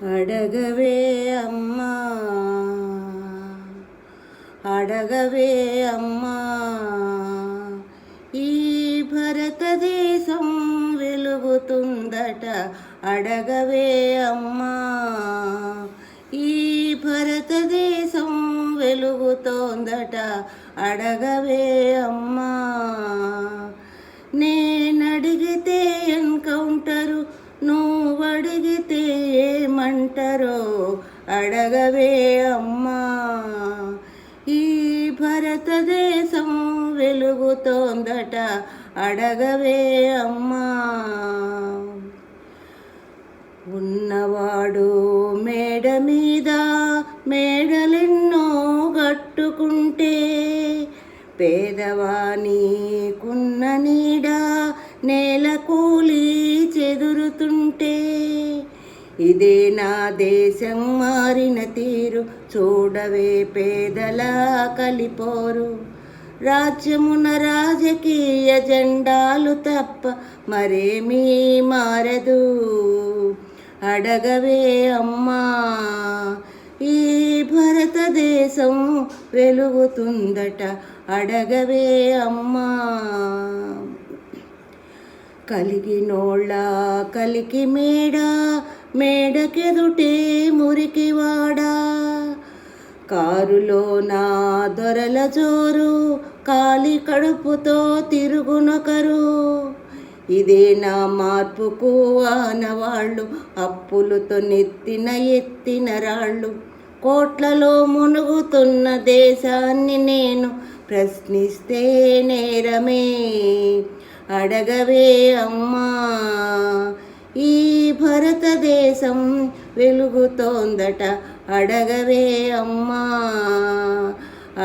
అడగవే అమ్మా, అడగవే అమ్మా, ఈ భారతదేశం వెలుగుతుందట. అడగవే అమ్మా, ఈ భారతదేశం వెలుగుతోందట. అడగవే అమ్మా, నేనడిగితే ఎన్కౌంటరు, నువ్వడిగితే ఏమంటారో. అడగవే అమ్మా, ఈ భారతదేశం వెలుగుతోందట. అడగవే అమ్మా, ఉన్నవాడు మేడ మీద మేడలెన్నో కట్టుకుంటే, పేదవాని కున్న నీడ నేల కూలి చెదురుతుంటే, ఇదే నా దేశం మారిన తీరు, చూడవే పేదల కలిపోరు. రాజ్యమున రాజకీయ జెండాలు తప్ప మరేమీ మారదు. అడగవే అమ్మా, ఈ భారతదేశం వెలుగుతుందట. అడగవే అమ్మా, కలిగినోళ్ళ కలికి మేడ, మేడకెదుటే మురికివాడా. కారులో నా దొరల జోరు, కాలి కడుపుతో తిరుగునొకరు. ఇదే నా మార్పుకు ఆనవాళ్ళు, అప్పులతో ఎత్తిన రాళ్ళు. కోట్లలో మునుగుతున్న దేశాన్ని నేను ప్రశ్నిస్తే నేరమే. అడగవే అమ్మా, ఈ భారతదేశం వెలుగుతోందట. అడగవే అమ్మా,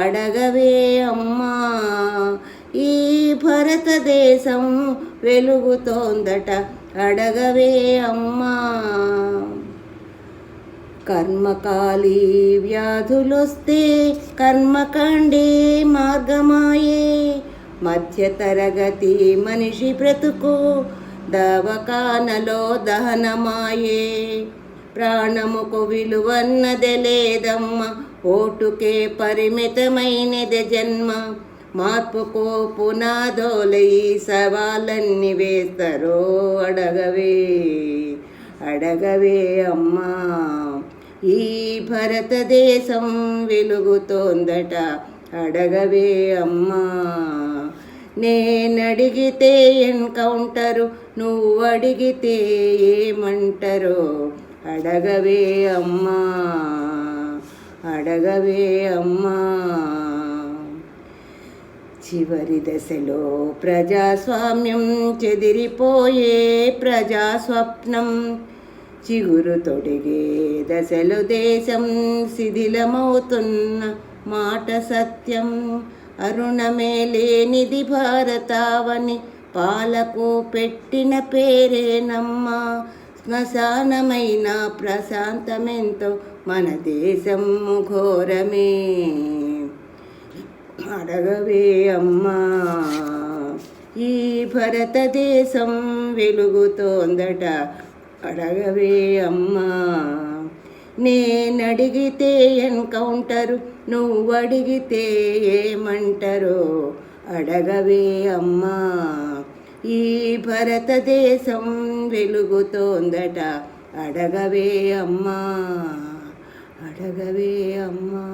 అడగవే అమ్మా, ఈ భారతదేశం వెలుగుతోందట. అడగవే అమ్మా, కర్మకాలి వ్యాధులొస్తే కర్మకాండే మార్గమాయే. మధ్యతరగతి మనిషి బ్రతుకు దవాఖానలో దహనమాయే. ప్రాణముకు విలువన్నదే లేదమ్మ, ఓటుకే పరిమితమైనది జన్మ. మార్పుకో పునాదోలై సవాలన్నీ వేస్తారో. అడగవే, అడగవే అమ్మా, ఈ భారతదేశం వెలుగుతోందట. అడగవే అమ్మా, నేనడిగితే ఎన్కౌంటరు, నువ్వడిగితే ఏమంటారో. అడగవే అమ్మా, అడగవే అమ్మా, చివరి దశలో ప్రజాస్వామ్యం చెదిరిపోయే ప్రజాస్వప్నం. చిగురు తొడిగే దశలో దేశం శిథిలమవుతున్న మాట సత్యం. అరుణమే లేనిది భారతావని, పాలకు పెట్టిన పేరేనమ్మా. శ్మశానమైన ప్రశాంతమెంతో మన దేశం ఘోరమే. అడగవే అమ్మా, ఈ భారతదేశం వెలుగుతోందట. అడగవే అమ్మా, నేనడిగితే ఎన్కౌంటరు, నువ్వడిగితే ఏమంటారో. అడగవే అమ్మా, ఈ భారతదేశం వెలుగుతోందట. అడగవే అమ్మా, అడగవే అమ్మా.